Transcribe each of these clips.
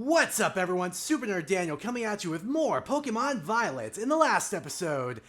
What's up everyone, Super Nerd Daniel coming at you with more Pokemon Violet. In the last episode,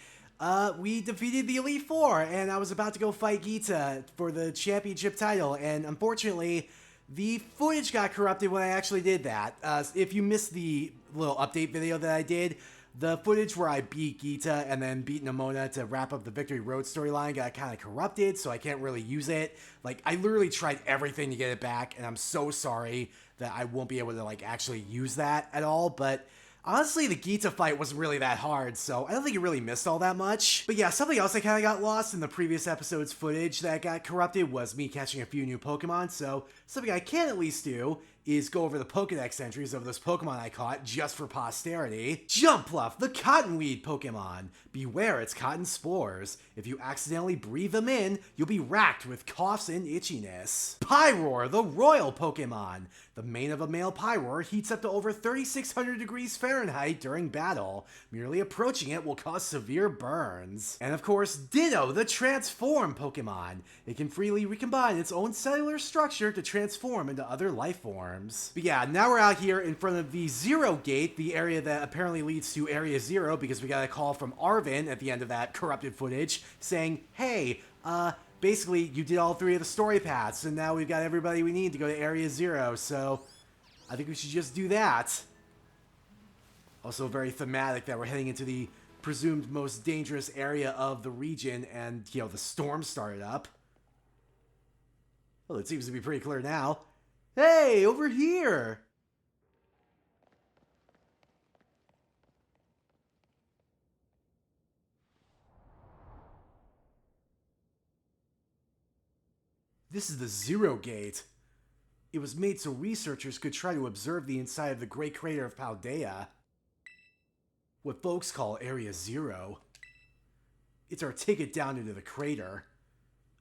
we defeated the Elite Four and I was about to go fight Gita for the championship title, and unfortunately, the footage got corrupted when I actually did that. If you missed the little update video that I did, the footage where I beat Gita and then beat Nemona to wrap up the Victory Road storyline got kind of corrupted, so I can't really use it. Like, I literally tried everything to get it back, and I'm so sorry that I won't be able to, like, actually use that at all, but honestly, the Gita fight wasn't really that hard, so I don't think it really missed all that much. But yeah, something else that kind of got lost in the previous episode's footage that got corrupted was me catching a few new Pokemon, so something I can at least do is go over the Pokedex entries of those Pokemon I caught just for posterity. Jumpluff, the cottonweed Pokemon. Beware its cotton spores. If you accidentally breathe them in, you'll be racked with coughs and itchiness. Pyroar, the royal Pokemon. The mane of a male Pyroar heats up to over 3,600 degrees Fahrenheit during battle. Merely approaching it will cause severe burns. And of course, Ditto, the transform Pokemon. It can freely recombine its own cellular structure to transform into other life forms. But yeah, now we're out here in front of the Zero Gate, the area that apparently leads to Area Zero, because we got a call from Arven at the end of that corrupted footage saying, hey, basically, you did all three of the story paths, and now we've got everybody we need to go to Area Zero, so I think we should just do that. Also very thematic that we're heading into the presumed most dangerous area of the region, and, you know, the storm started up. Well, it seems to be pretty clear now. Hey, over here! This is the Zero Gate. It was made so researchers could try to observe the inside of the Great Crater of Paldea. What folks call Area Zero. It's our ticket down into the crater.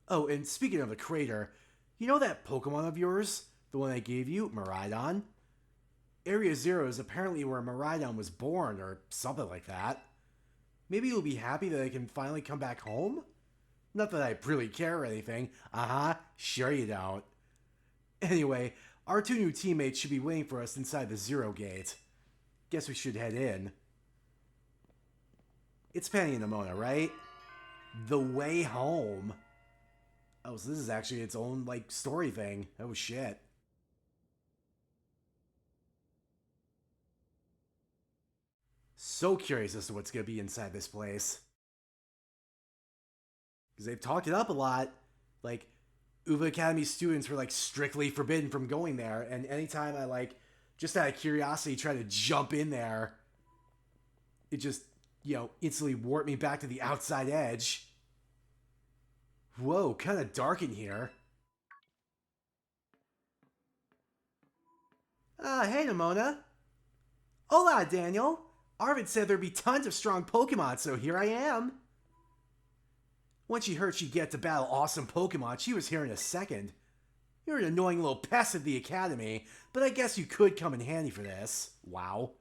Oh, and speaking of the crater, you know that Pokemon of yours? The one I gave you, Miraidon? Area Zero is apparently where Miraidon was born, or something like that. Maybe you'll be happy that I can finally come back home? Not that I really care or anything. Sure you don't. Anyway, our two new teammates should be waiting for us inside the Zero Gate. Guess we should head in. It's Penny and Nemona, right? The way home. Oh, so this is actually its own, like, story thing. Oh, shit. So curious as to what's gonna be inside this place. Because they've talked it up a lot. Like, Uva Academy students were, like, strictly forbidden from going there. And anytime I, like, just out of curiosity try to jump in there, it just, you know, instantly warped me back to the outside edge. Whoa, kind of dark in here. Hey, Nemona. Hola, Daniel. Arven said there'd be tons of strong Pokemon, so here I am. Once she heard she'd get to battle awesome Pokemon, she was here in a second. You're an annoying little pest at the Academy, but I guess you could come in handy for this. Wow.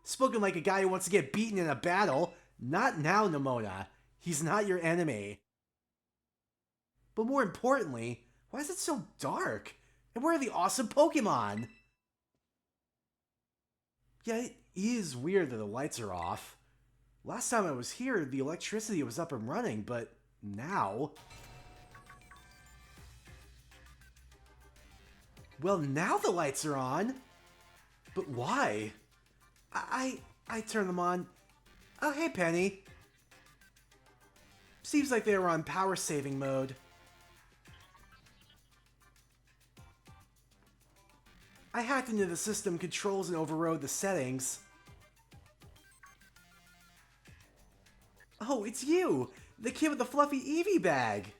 Spoken like a guy who wants to get beaten in a battle. Not now, Nemona. He's not your enemy. But more importantly, why is it so dark? And where are the awesome Pokemon? Yeah, it is weird that the lights are off. Last time I was here, the electricity was up and running, but now... Well, now the lights are on! But why? I turned them on. Oh, hey, Penny. Seems like they were on power saving mode. I hacked into the system controls and overrode the settings. Oh, it's you! The kid with the fluffy Eevee bag!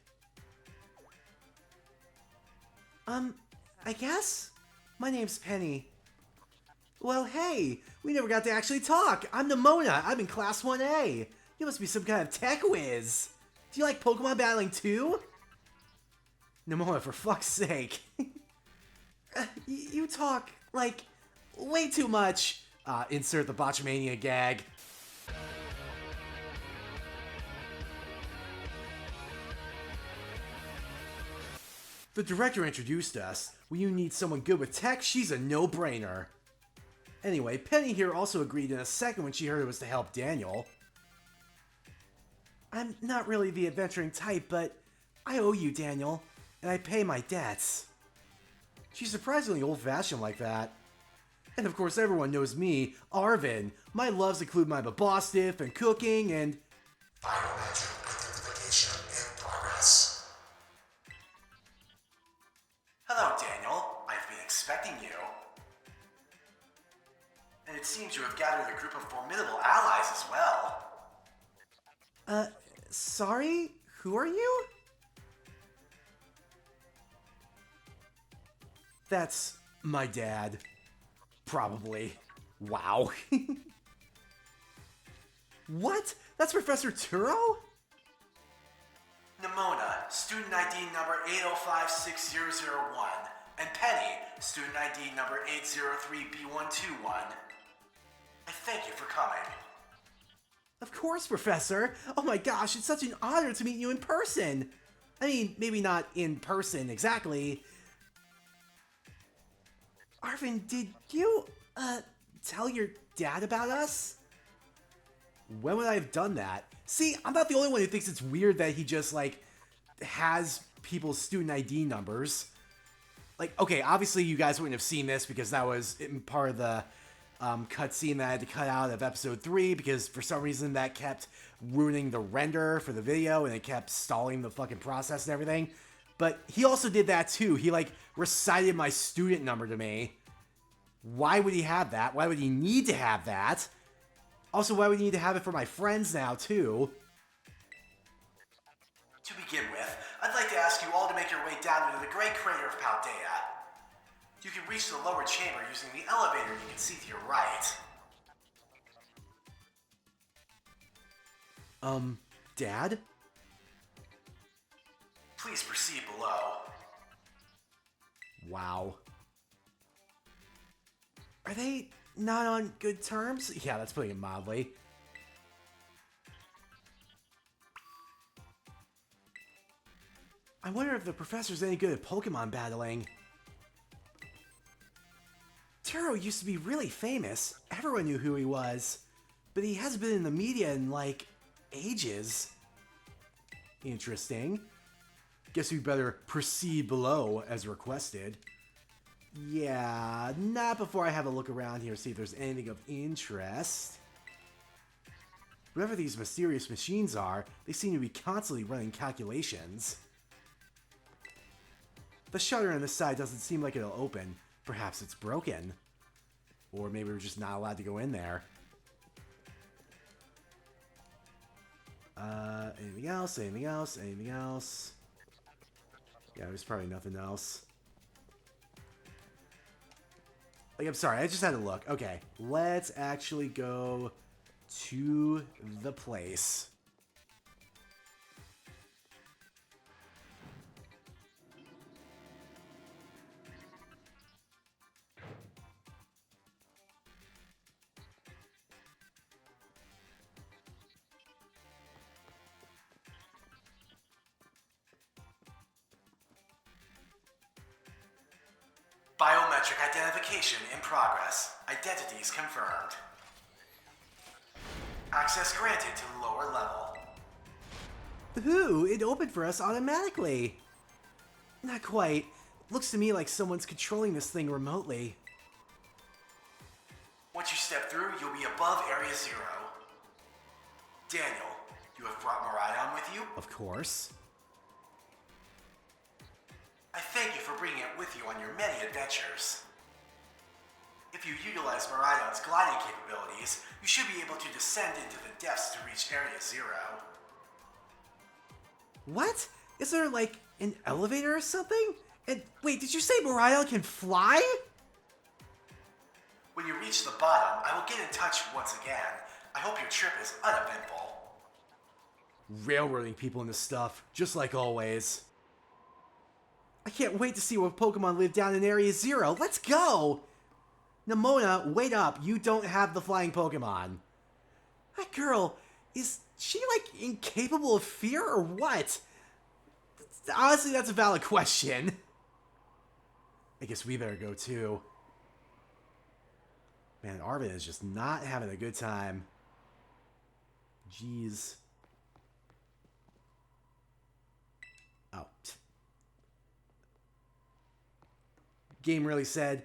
I guess? My name's Penny. Well, hey! We never got to actually talk! I'm Nemona! I'm in Class 1A! You must be some kind of tech whiz! Do you like Pokemon battling too? Nemona, for fuck's sake! You talk, like, way too much! Insert the Botchamania gag. The director introduced us. When you need someone good with tech, she's a no-brainer. Anyway, Penny here also agreed in a second when she heard it was to help Daniel. I'm not really the adventuring type, but I owe you, Daniel, and I pay my debts. She's surprisingly old-fashioned like that. And of course everyone knows me, Arven. My loves include my babostiff and cooking and... Biometric identification in progress. Hello, Daniel. I've been expecting you. And it seems you have gathered a group of formidable allies as well. Sorry? Who are you? That's my dad. Probably. Wow. What? That's Professor Turo? Nemona, student ID number 8056001, and Penny, student ID number 803B121. I thank you for coming. Of course, Professor. Oh my gosh, it's such an honor to meet you in person. I mean, maybe not in person exactly. Arven, did you, tell your dad about us? When would I have done that? See, I'm not the only one who thinks it's weird that he just, like, has people's student ID numbers. Like, okay, obviously you guys wouldn't have seen this because that was part of the cutscene that I had to cut out of episode 3 because for some reason that kept ruining the render for the video and it kept stalling the fucking process and everything. But he also did that too. He, like, recited my student number to me. Why would he have that? Why would he need to have that? Also, why would he need to have it for my friends now, too? To begin with, I'd like to ask you all to make your way down into the Great Crater of Paldea. You can reach the lower chamber using the elevator you can see to your right. Dad? Please proceed below. Wow. Are they not on good terms? Yeah, that's putting it mildly. I wonder if the professor's any good at Pokemon battling. Turo used to be really famous. Everyone knew who he was. But he hasn't been in the media in, like, ages. Interesting. Guess we better proceed below as requested. Yeah, not before I have a look around here, see if there's anything of interest. Whoever these mysterious machines are, they seem to be constantly running calculations. The shutter on this side doesn't seem like it'll open. Perhaps it's broken. Or maybe we're just not allowed to go in there. Anything else? Anything else? Anything else? Yeah, there's probably nothing else. Like, I'm sorry, I just had to look. Okay, let's actually go to the place. Biometric identification in progress. Identities confirmed. Access granted to the lower level. Ooh, it opened for us automatically. Not quite. Looks to me like someone's controlling this thing remotely. Once you step through, you'll be above Area 0. Daniel, you have brought Miraidon with you? Of course. I thank you for bringing it with you on your many adventures. If you utilize Miraidon's gliding capabilities, you should be able to descend into the depths to reach Area 0. What? Is there, like, an elevator or something? And wait, did you say Miraidon can fly? When you reach the bottom, I will get in touch once again. I hope your trip is uneventful. Railroading people into stuff, just like always. I can't wait to see what Pokemon live down in Area 0. Let's go! Nemona, wait up. You don't have the flying Pokemon. That girl, is she, like, incapable of fear or what? Honestly, that's a valid question. I guess we better go, too. Man, Arven is just not having a good time. Jeez. Oh. Game really said,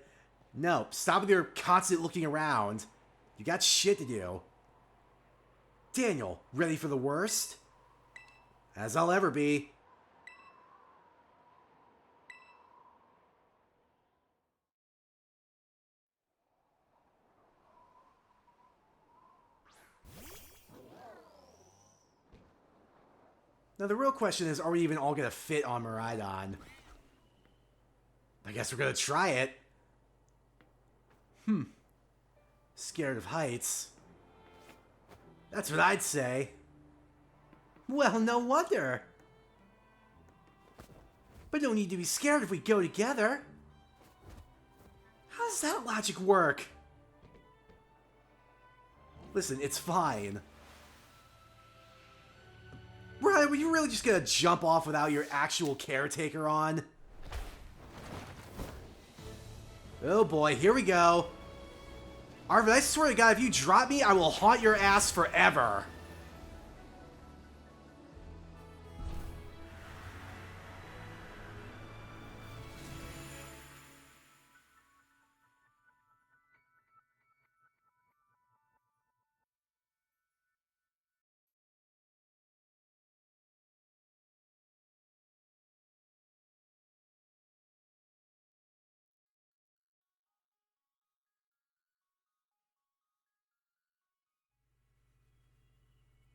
no, stop with your constant looking around. You got shit to do. Daniel, ready for the worst? As I'll ever be. Now the real question is, are we even all gonna fit on Miraidon? I guess we're gonna try it. Scared of heights. That's what I'd say. Well, no wonder. But no need to be scared if we go together. How does that logic work? Listen, it's fine. Right, were you really just gonna jump off without your actual caretaker on? Oh boy, here we go. Arven, I swear to God, if you drop me, I will haunt your ass forever.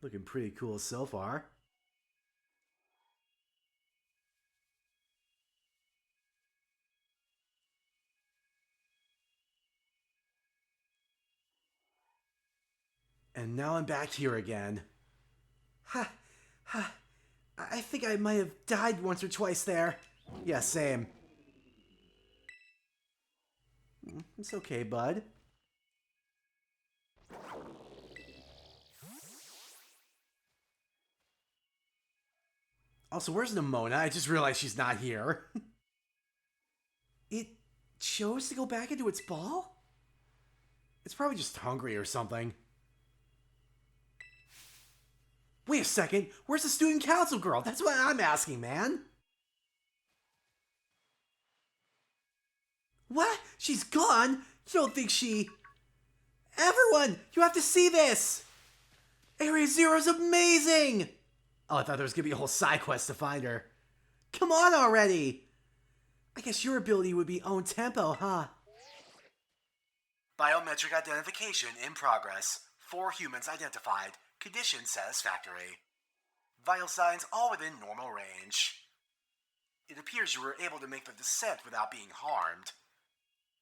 Looking pretty cool so far. And now I'm back here again. Ha! Ha! I think I might have died once or twice there. Yeah, same. It's okay, bud. Also, where's Nemona? I just realized she's not here. It chose to go back into its ball? It's probably just hungry or something. Wait a second, where's the student council girl? That's what I'm asking, man. What? She's gone? You don't think she... Everyone, you have to see this! Area Zero's amazing! Oh, I thought there was gonna be a whole side quest to find her. Come on already! I guess your ability would be own tempo, huh? Biometric identification in progress. 4 humans identified. Condition satisfactory. Vital signs all within normal range. It appears you were able to make the descent without being harmed.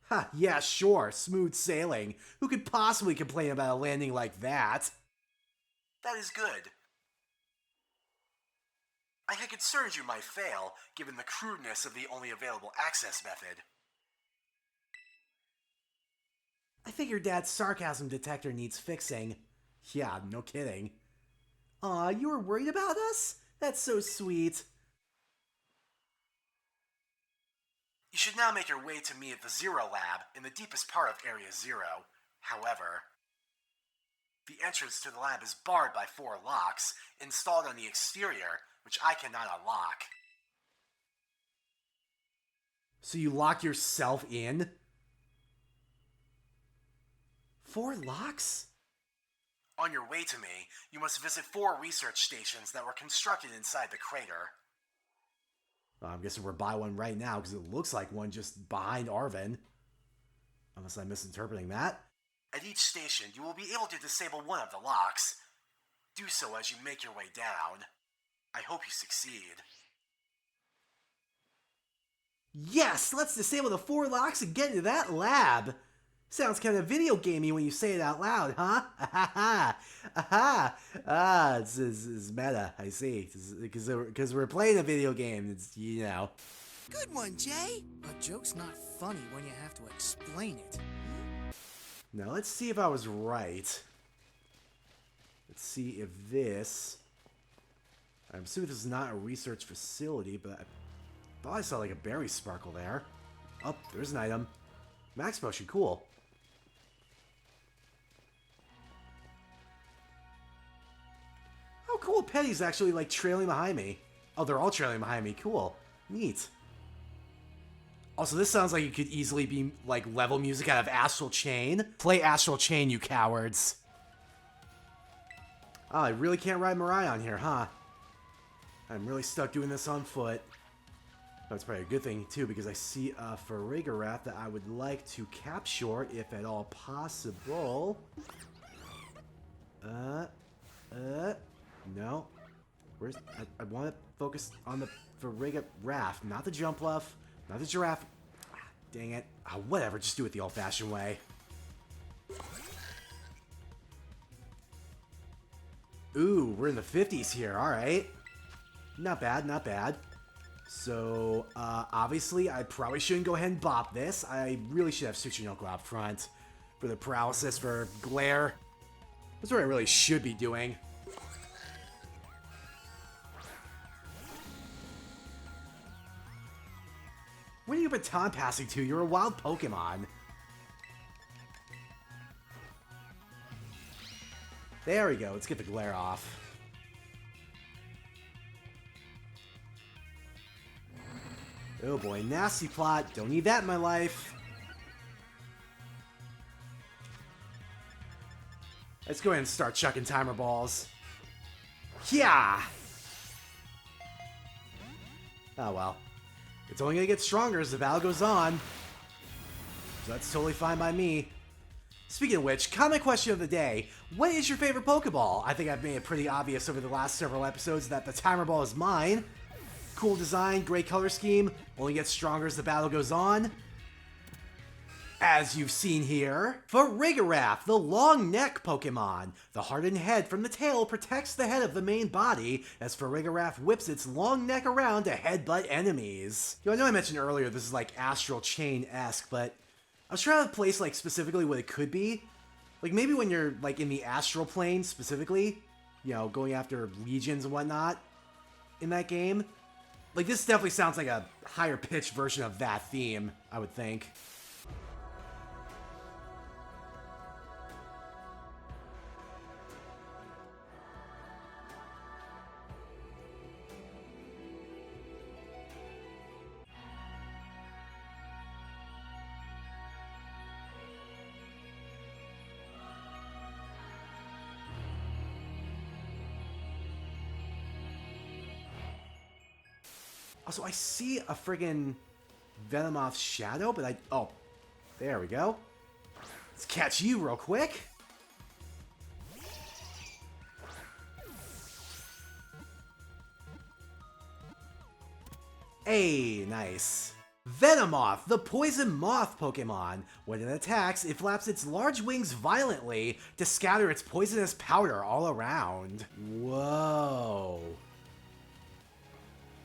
Ha, yeah, sure. Smooth sailing. Who could possibly complain about a landing like that? That is good. I had concerns you might fail, given the crudeness of the only available access method. I think your dad's sarcasm detector needs fixing. Yeah, no kidding. Aw, you were worried about us? That's so sweet. You should now make your way to me at the Zero Lab in the deepest part of Area Zero. However, the entrance to the lab is barred by 4 locks installed on the exterior, which I cannot unlock. So you lock yourself in? 4 locks? On your way to me, you must visit 4 research stations that were constructed inside the crater. Well, I'm guessing we're by one right now because it looks like one just behind Arven. Unless I'm misinterpreting that. At each station, you will be able to disable one of the locks. Do so as you make your way down. I hope you succeed. Yes! Let's disable the 4 locks and get into that lab! Sounds kind of video gamey when you say it out loud, huh? Aha! Aha! Ah, it's meta, I see. Because we're playing a video game, it's, you know. Good one, Jay! A joke's not funny when you have to explain it. Now, let's see if I was right. Let's see if this... I'm assuming this is not a research facility, but I thought I saw like a berry sparkle there. Oh, there's an item. Max potion, cool. cool. Petty's actually, like, trailing behind me. Oh, they're all trailing behind me. Cool. Neat. Also, this sounds like it could easily be, like, level music out of Astral Chain. Play Astral Chain, you cowards. Oh, I really can't ride Mariah on here, huh? I'm really stuck doing this on foot. That's probably a good thing, too, because I see a Farigarath that I would like to capture, if at all possible. No. Where's... I want to focus on the Farigarath, not the Jumpluff, not the Giraffe. Ah, dang it. Ah, whatever, just do it the old-fashioned way. Ooh, we're in the 50s here, alright. Not bad, not bad. So, obviously, I probably shouldn't go ahead and bop this. I really should have Tsuchinoko out front for the paralysis, for glare. That's what I really should be doing. What are you baton passing to? You're a wild Pokemon. There we go. Let's get the glare off. Oh boy, nasty plot. Don't need that in my life. Let's go ahead and start chucking timer balls. Yeah. Oh well. It's only gonna get stronger as the battle goes on. So that's totally fine by me. Speaking of which, comment question of the day. What is your favorite Pokeball? I think I've made it pretty obvious over the last several episodes that the timer ball is mine. Cool design, great color scheme, only gets stronger as the battle goes on. As you've seen here, Farigarath, the long neck Pokemon. The hardened head from the tail protects the head of the main body as Farigarath whips its long neck around to headbutt enemies. I know I mentioned earlier this is like Astral Chain-esque, but I was trying to place like specifically what it could be. Like maybe when you're like in the astral plane specifically, you know, going after legions and whatnot in that game. Like, this definitely sounds like a higher-pitched version of that theme, I would think. Also, I see a friggin' Venomoth's shadow, but I... Oh, there we go. Let's catch you real quick. Hey, nice. Venomoth, the poison moth Pokemon. When it attacks, it flaps its large wings violently to scatter its poisonous powder all around. Whoa.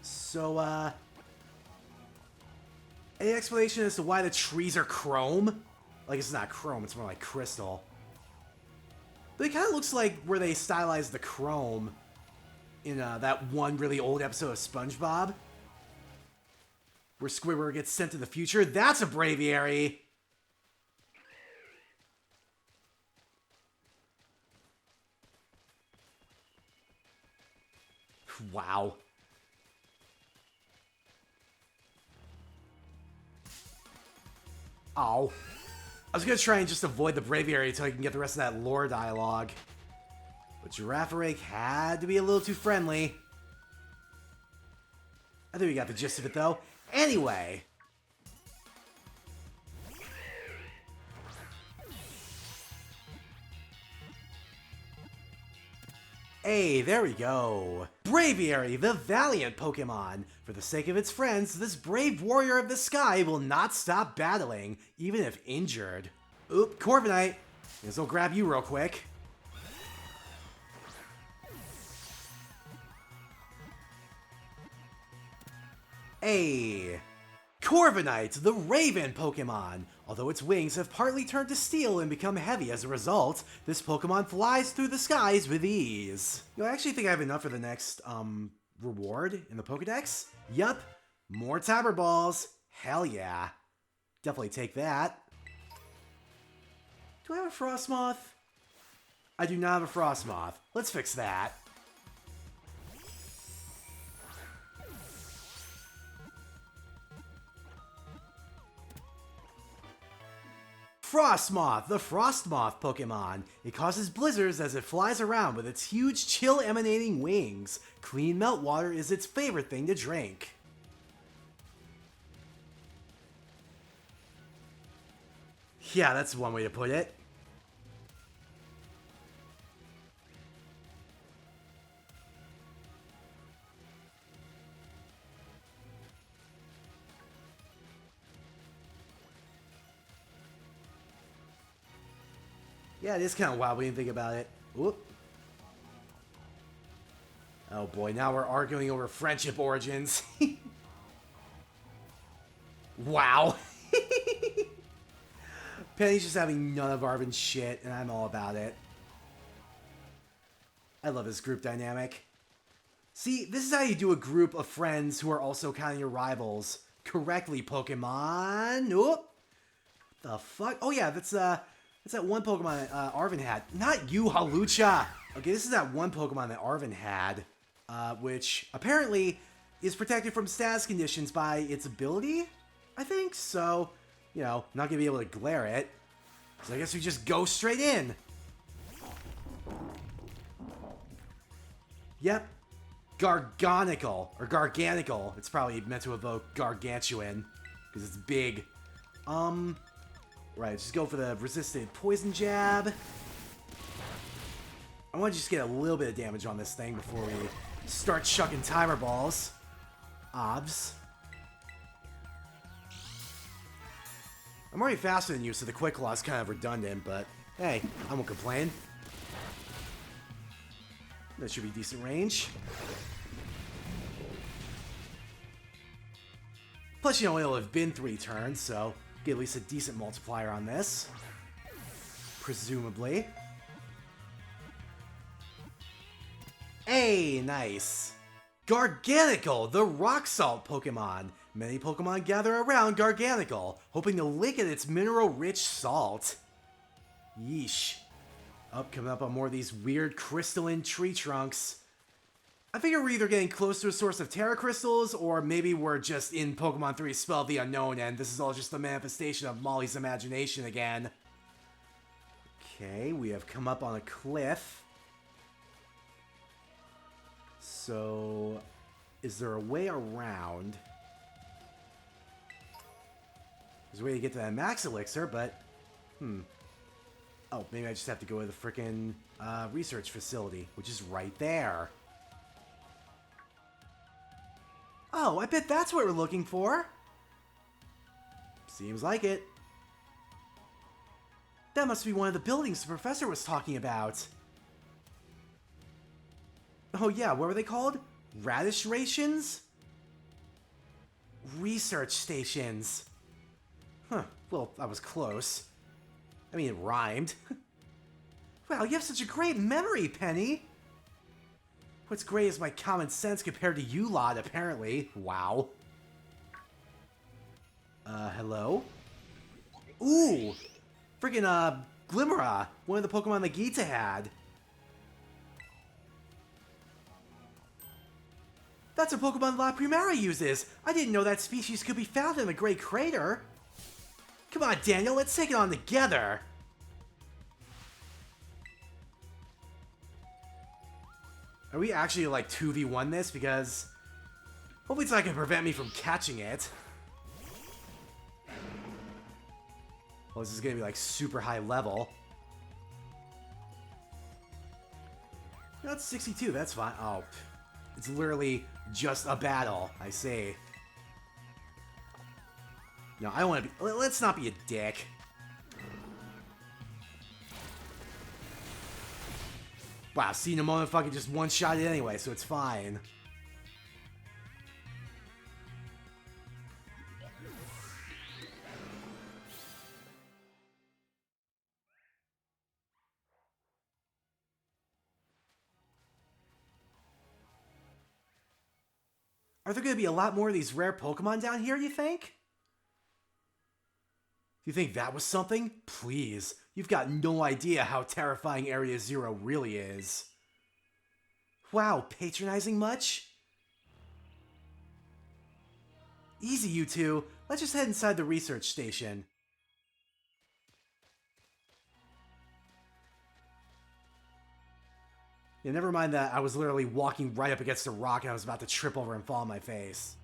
So, any explanation as to why the trees are chrome? Like, it's not chrome, it's more like crystal. But it kind of looks like where they stylized the chrome in that one really old episode of SpongeBob. Where Squidward gets sent to the future. That's a Braviary! Wow. Oh. I was gonna try and just avoid the Braviary until I can get the rest of that lore dialogue. But Girafarake had to be a little too friendly. I think we got the gist of it, though. Anyway. Hey, there we go. Braviary, the valiant Pokemon. For the sake of its friends, this brave warrior of the sky will not stop battling, even if injured. Oop, Corviknight. Guess I'll grab you real quick. Hey. Corviknight, the Raven Pokemon. Although its wings have partly turned to steel and become heavy as a result, this Pokemon flies through the skies with ease. You know, I actually think I have enough for the next, reward in the Pokedex. Yup, more Timer Balls. Hell yeah. Definitely take that. Do I have a Frostmoth? I do not have a Frostmoth. Let's fix that. Frostmoth, the Frostmoth Pokemon. It causes blizzards as it flies around with its huge chill emanating wings. Clean meltwater is its favorite thing to drink. Yeah, that's one way to put it. Yeah, it is kind of wild when you think about it. Whoop. Oh boy, now we're arguing over friendship origins. Wow. Penny's just having none of Arven's shit, and I'm all about it. I love this group dynamic. See, this is how you do a group of friends who are also kind of your rivals. Correctly, Pokemon. Whoop. The fuck? Oh yeah, that's that one Pokemon that Arven had. Not you, Halucha! Okay, this is that one Pokemon that Arven had, which apparently is protected from status conditions by its ability, I think? So, you know, not gonna be able to glare it. So I guess we just go straight in. Yep. Garganical. Or Garganical. It's probably meant to evoke Gargantuan, because it's big. Right, just go for the resisted poison jab. I want to just get a little bit of damage on this thing before we start chucking timer balls. Obs. I'm already faster than you, so the Quick Claw is kind of redundant, but hey, I won't complain. That should be decent range. Plus, you know, it'll have been 3 turns, so get at least a decent multiplier on this. Presumably. Hey, nice. Garganical, the rock salt Pokemon. Many Pokemon gather around Garganical, hoping to lick at its mineral-rich salt. Yeesh. Coming up on more of these weird crystalline tree trunks. I figure we're either getting close to a source of Terra Crystals, or maybe we're just in Pokemon 3 Spell of the Unknown, and this is all just the manifestation of Molly's imagination again. Okay, we have come up on a cliff. So, is there a way around? There's a way to get to that Max Elixir, but... Oh, maybe I just have to go to the frickin' research facility, which is right there. Oh, I bet that's what we're looking for. Seems like it. That must be one of the buildings the professor was talking about. Oh yeah, what were they called? Radish rations? Research stations. Huh, well, I was close. I mean, it rhymed. Wow, you have such a great memory, Penny. What's great is my common sense compared to you lot, apparently. Wow. Hello? Ooh! Friggin', Glimmera, one of the Pokemon that Gita had. That's a Pokemon La Primera uses! I didn't know that species could be found in the Great Crater! Come on, Daniel, let's take it on together! Are we actually, like, 2v1 this? Because hopefully it's not going to prevent me from catching it. Oh, this is going to be, like, super high level. That's 62, that's fine. Oh, it's literally just a battle, I say. No, I don't want to be... Let's not be a dick. Wow, see, Nemona fucking just one-shot it anyway, so it's fine. Are there going to be a lot more of these rare Pokemon down here, you think? You think that was something? Please, you've got no idea how terrifying Area Zero really is. Wow, patronizing much? Easy, you two. Let's just head inside the research station. Yeah, never mind that I was literally walking right up against a rock and I was about to trip over and fall on my face.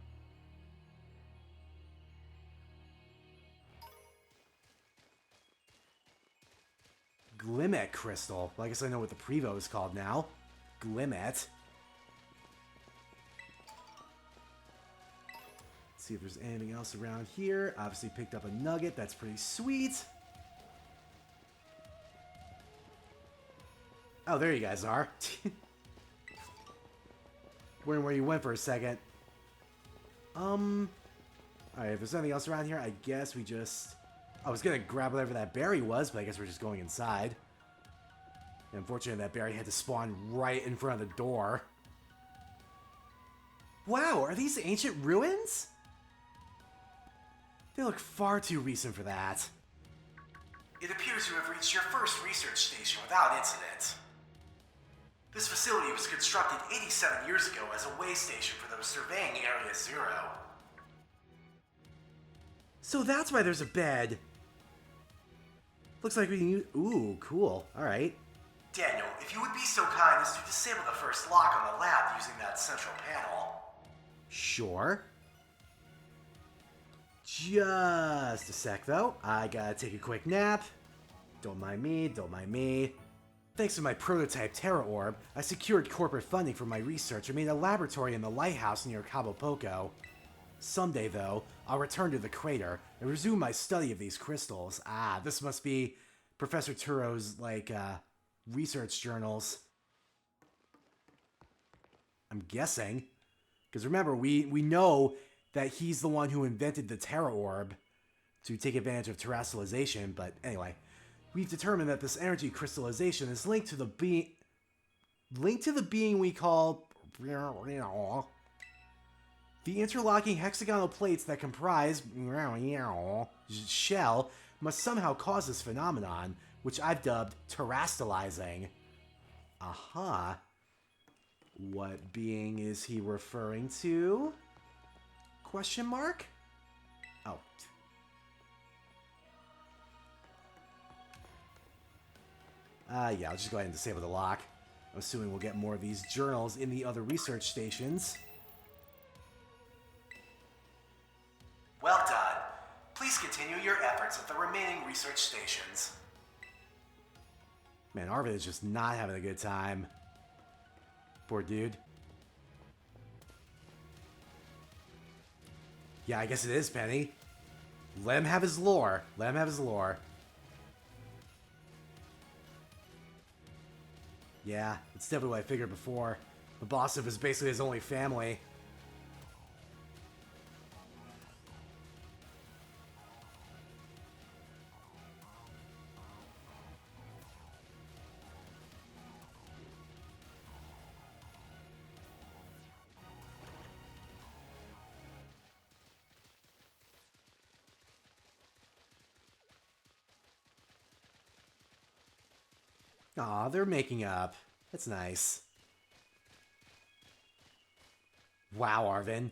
Glimmet Crystal. Well, I guess I know what the Prevo is called now. Glimmet. See if there's anything else around here. Obviously picked up a nugget. That's pretty sweet. Oh, there you guys are. Wondering where you went for a second. Alright, if there's anything else around here, I guess we just... I was gonna grab whatever that berry was, but I guess we're just going inside. And unfortunately, that berry had to spawn right in front of the door. Wow, are these ancient ruins? They look far too recent for that. It appears you have reached your first research station without incident. This facility was constructed 87 years ago as a way station for those surveying Area Zero. So that's why there's a bed. Looks like we can use... Ooh, cool. Alright. Daniel, if you would be so kind as to disable the first lock on the lab using that central panel. Sure. Just a sec, though. I gotta take a quick nap. Don't mind me, don't mind me. Thanks to my prototype Terra Orb, I secured corporate funding for my research and made a laboratory in the lighthouse near Cabo Poco. Someday, though, I'll return to the crater and resume my study of these crystals. Ah, this must be Professor Turo's, research journals. I'm guessing. Because remember, we know that he's the one who invented the Terra Orb to take advantage of terrestrialization, but anyway. We've determined that this energy crystallization is linked to the being we call the interlocking hexagonal plates that comprise shell must somehow cause this phenomenon, which I've dubbed terrestrializing. Aha. What being is he referring to? Question mark? Oh. Yeah, I'll just go ahead and disable the lock. I'm assuming we'll get more of these journals in the other research stations. Well done. Please continue your efforts at the remaining research stations. Man, Arven is just not having a good time. Poor dude. Yeah, I guess it is, Penny. Let him have his lore. Let him have his lore. Yeah, it's definitely what I figured before. The boss of is basically his only family. Aw, they're making up. That's nice. Wow, Arven.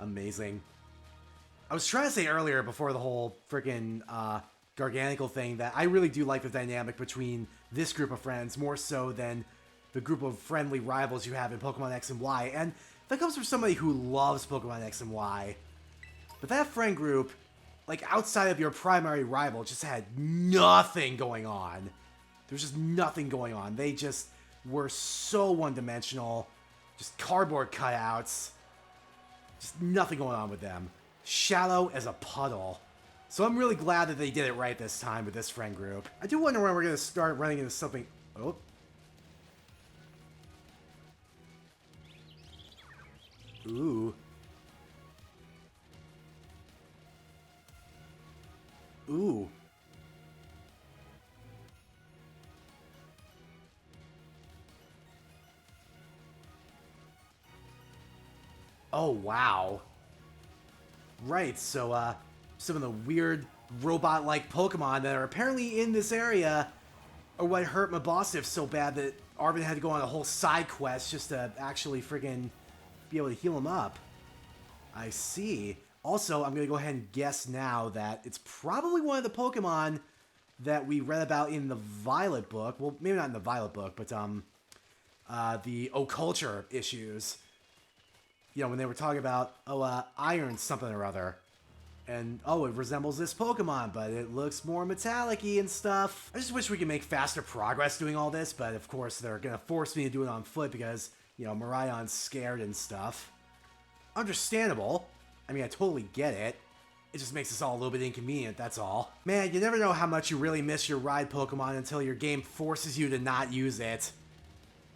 Amazing. I was trying to say earlier, before the whole freaking Garganical thing, that I really do like the dynamic between this group of friends more so than the group of friendly rivals you have in Pokemon X and Y. And that comes from somebody who loves Pokemon X and Y. But that friend group, like, outside of your primary rival, just had nothing going on. There's just nothing going on. They just were so one-dimensional. Just cardboard cutouts. Just nothing going on with them. Shallow as a puddle. So I'm really glad that they did it right this time with this friend group. I do wonder when we're going to start running into something... Oh. Ooh. Ooh. Oh, wow. Right, so, some of the weird robot-like Pokemon that are apparently in this area are what hurt Mabosif so bad that Arven had to go on a whole side quest just to actually friggin' be able to heal him up. I see. Also, I'm going to go ahead and guess now that it's probably one of the Pokemon that we read about in the Violet book. Well, maybe not in the Violet book, but the occulture issues. You know, when they were talking about, iron something or other. And, it resembles this Pokemon, but it looks more metallic-y and stuff. I just wish we could make faster progress doing all this, but of course they're gonna force me to do it on foot because, you know, Marion's scared and stuff. Understandable. I mean, I totally get it. It just makes us all a little bit inconvenient, that's all. Man, you never know how much you really miss your ride Pokemon until your game forces you to not use it.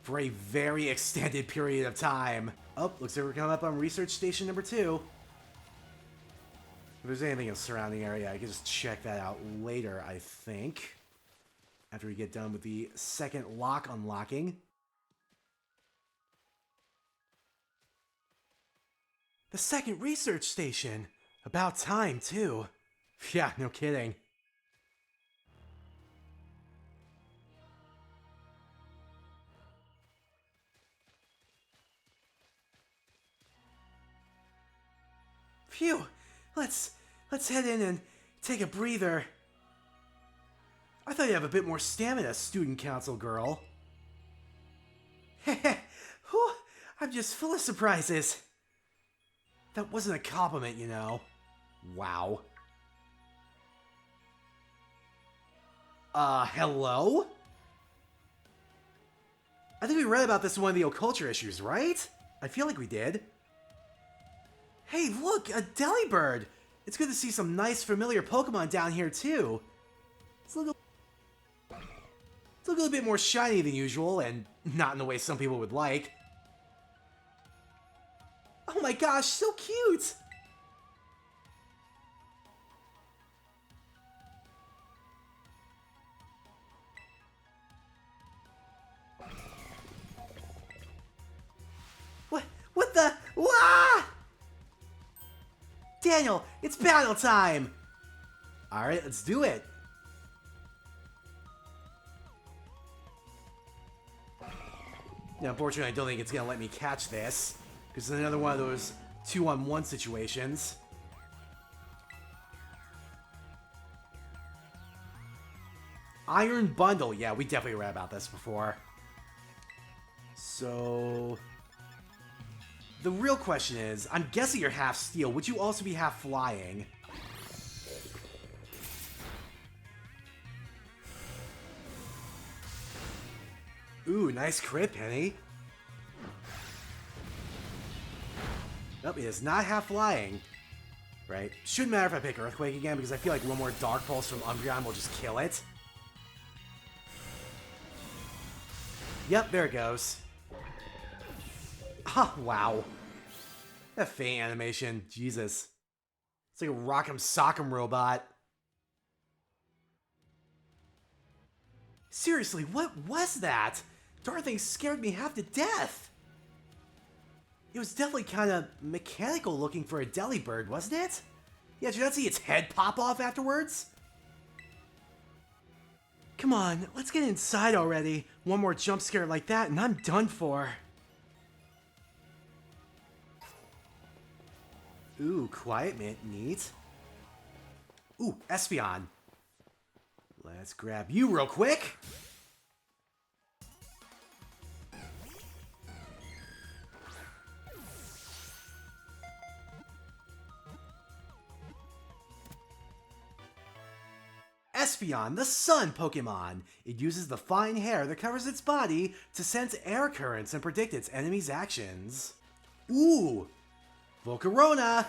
For a very extended period of time. Oh, looks like we're coming up on Research Station number 2. If there's anything in the surrounding area, I can just check that out later, I think. After we get done with the second lock unlocking. The second research station. About time, too. Yeah, no kidding. Phew. Let's head in and take a breather. I thought you'd have a bit more stamina, student council girl. Heh. I'm just full of surprises. That wasn't a compliment, you know. Wow. Hello? I think we read about this in one of the occulture issues, right? I feel like we did. Hey, look, a Delibird! It's good to see some nice, familiar Pokemon down here, too. It's a little bit more shiny than usual, and not in the way some people would like. Oh my gosh, so cute! What the? Wah! Daniel, it's battle time! Alright, let's do it. Now, unfortunately, I don't think it's gonna let me catch this, because it's another one of those 2-on-1 situations. Iron Bundle. Yeah, we definitely read about this before. So... the real question is, I'm guessing you're half steel. Would you also be half flying? Ooh, nice crit, Penny. Nope, it is not half flying. Right. Shouldn't matter if I pick Earthquake again, because I feel like one more Dark Pulse from Umbreon will just kill it. Yep, there it goes. Ah, wow. That faint animation, Jesus. It's like a Rock'em Sock'em robot. Seriously, what was that? Darn thing scared me half to death. It was definitely kind of mechanical looking for a Delibird, wasn't it? Yeah, did you not see its head pop off afterwards? Come on, let's get inside already. One more jump scare like that and I'm done for. Ooh, Quiet Mint, neat. Ooh, Espeon. Let's grab you real quick. Espeon, the sun Pokemon. It uses the fine hair that covers its body to sense air currents and predict its enemies' actions. Ooh! Volcarona!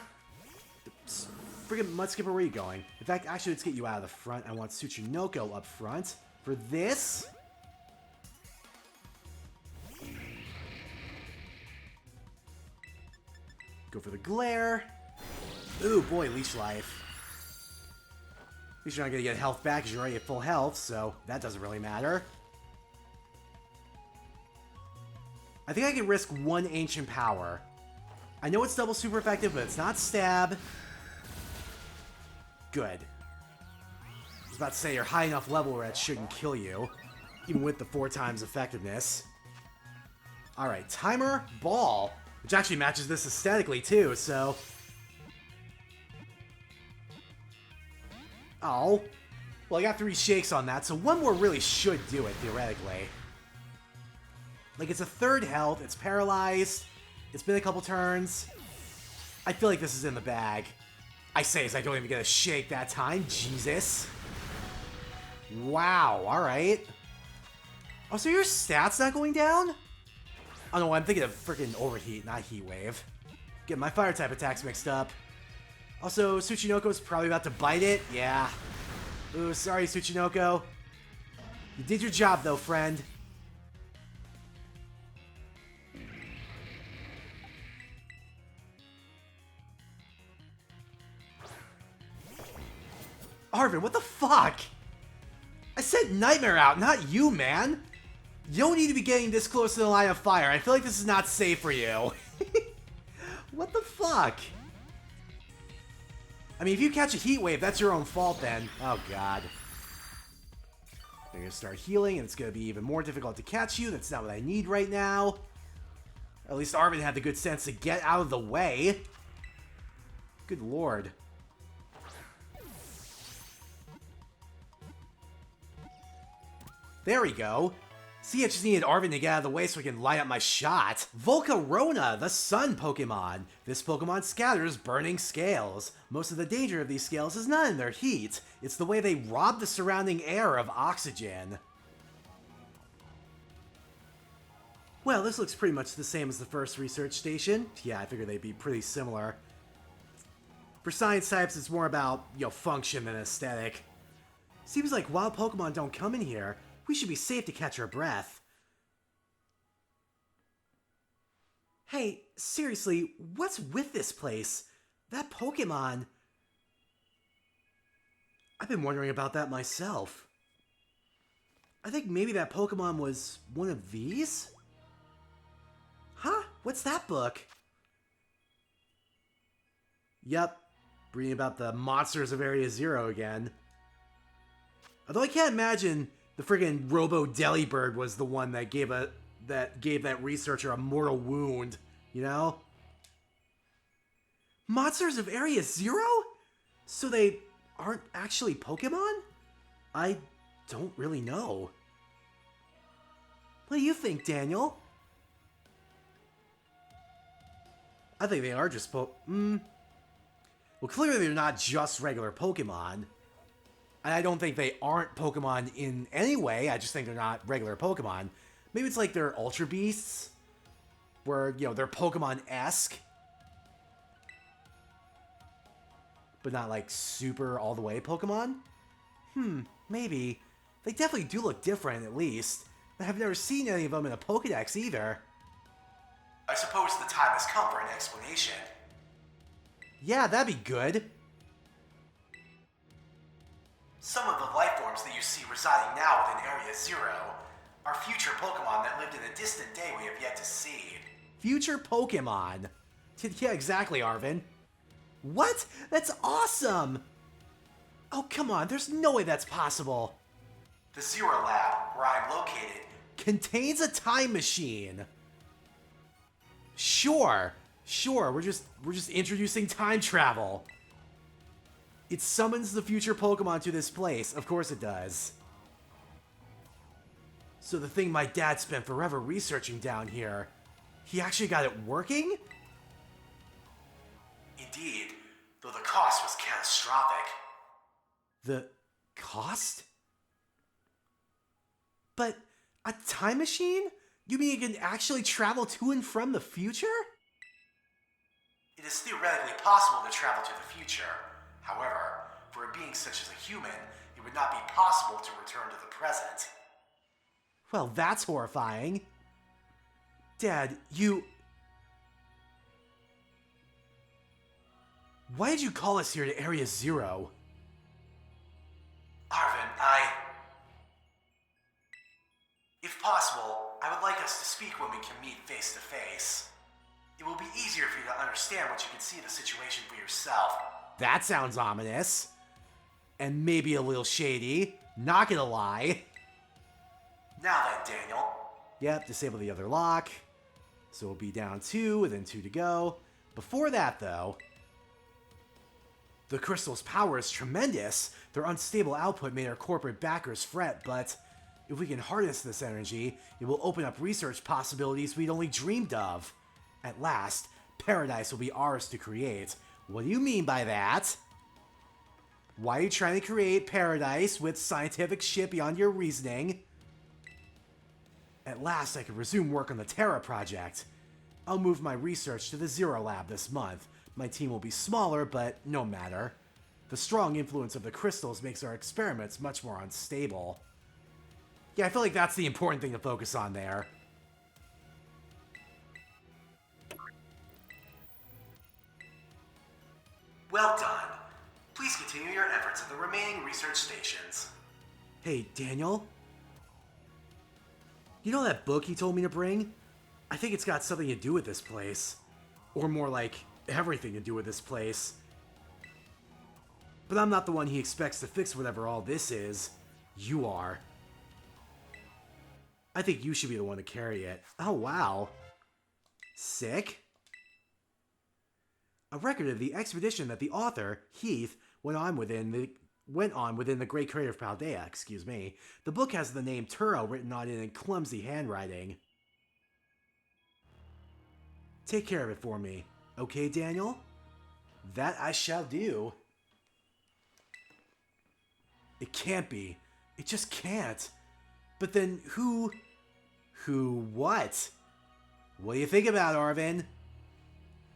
Friggin' Mudskipper, where are you going? In fact, actually, let's get you out of the front. I want Tsuchinoko up front. For this... go for the Glare. Ooh, boy, Leech Life. At least you're not gonna get health back because you're already at full health, so that doesn't really matter. I think I can risk one Ancient Power. I know it's double super effective, but it's not stab. Good. I was about to say you're high enough level where it shouldn't kill you, even with the 4 times effectiveness. Alright, Timer Ball, which actually matches this aesthetically too, so... oh. Well, I got 3 shakes on that, so one more really should do it, theoretically. Like, it's a 3rd health, it's paralyzed, it's been a couple turns. I feel like this is in the bag. I say as I don't even get a shake that time, Jesus. Wow, alright. Oh, so your stats not going down? Oh no, I'm thinking of freaking overheat, not heat wave. Getting my fire type attacks mixed up. Also, Tsuchinoko's probably about to bite it. Yeah. Ooh, sorry, Tsuchinoko. You did your job, though, friend. Arven, what the fuck? I sent Nightmare out, not you, man. You don't need to be getting this close to the line of fire. I feel like this is not safe for you. What the fuck? I mean, if you catch a heat wave, that's your own fault then. Oh, God. They're going to start healing, and it's going to be even more difficult to catch you. That's not what I need right now. At least Arven had the good sense to get out of the way. Good lord. There we go. See, I just needed Arven to get out of the way so I can light up my shot. Volcarona, the sun Pokemon. This Pokemon scatters burning scales. Most of the danger of these scales is not in their heat. It's the way they rob the surrounding air of oxygen. Well, this looks pretty much the same as the first research station. Yeah, I figured they'd be pretty similar. For science types, it's more about, function than aesthetic. Seems like wild Pokemon don't come in here. We should be safe to catch our breath. Hey, seriously, what's with this place? That Pokemon... I've been wondering about that myself. I think maybe that Pokemon was one of these? Huh? What's that book? Yep, reading about the monsters of Area Zero again. Although I can't imagine the friggin' Robo Delibird was the one that gave that researcher a mortal wound, you know? Monsters of Area Zero? So they aren't actually Pokemon? I don't really know. What do you think, Daniel? I think they are just Well, clearly they're not just regular Pokemon. And I don't think they aren't Pokemon in any way. I just think they're not regular Pokemon. Maybe it's like they're Ultra Beasts, where, they're Pokemon-esque, but not like super all the way Pokemon? Maybe. They definitely do look different, at least. I've never seen any of them in a Pokedex either. I suppose the time has come for an explanation. Yeah, that'd be good. Some of the life forms that you see residing now within Area Zero are future Pokemon that lived in a distant day we have yet to see. Future Pokemon? Yeah, exactly, Arven. What? That's awesome! Oh, come on, there's no way that's possible. The Zero Lab, where I'm located, contains a time machine. Sure, we're just introducing time travel. It summons the future Pokemon to this place. Of course it does. So the thing my dad spent forever researching down here, he actually got it working? Indeed, though the cost was catastrophic. The cost? But a time machine? You mean it can actually travel to and from the future? It is theoretically possible to travel to the future. However, for a being such as a human, it would not be possible to return to the present. Well, that's horrifying. Dad, why did you call us here to Area Zero? Arven, if possible, I would like us to speak when we can meet face to face. It will be easier for you to understand once you can see the situation for yourself. That sounds ominous. And maybe a little shady. Not gonna lie. Now then, Daniel. Yep, disable the other lock. So we'll be down 2, and then 2 to go. Before that, though... The crystal's power is tremendous. Their unstable output made our corporate backers fret, but if we can harness this energy, it will open up research possibilities we'd only dreamed of. At last, paradise will be ours to create. What do you mean by that? Why are you trying to create paradise with scientific shit beyond your reasoning? At last, I can resume work on the Terra project. I'll move my research to the Zero Lab this month. My team will be smaller, but no matter. The strong influence of the crystals makes our experiments much more unstable. Yeah, I feel like that's the important thing to focus on there. Well done. Please continue your efforts at the remaining research stations. Hey, Daniel? You know that book he told me to bring? I think it's got something to do with this place. Or more like, everything to do with this place. But I'm not the one he expects to fix whatever all this is. You are. I think you should be the one to carry it. Oh, wow. Sick. A record of the expedition that the author, Heath, went on within the Great Crater of Paldea, excuse me. The book has the name Turo written on it in clumsy handwriting. Take care of it for me. Okay, Daniel? That I shall do. It can't be. It just can't. But then who what? What do you think about it, Arven?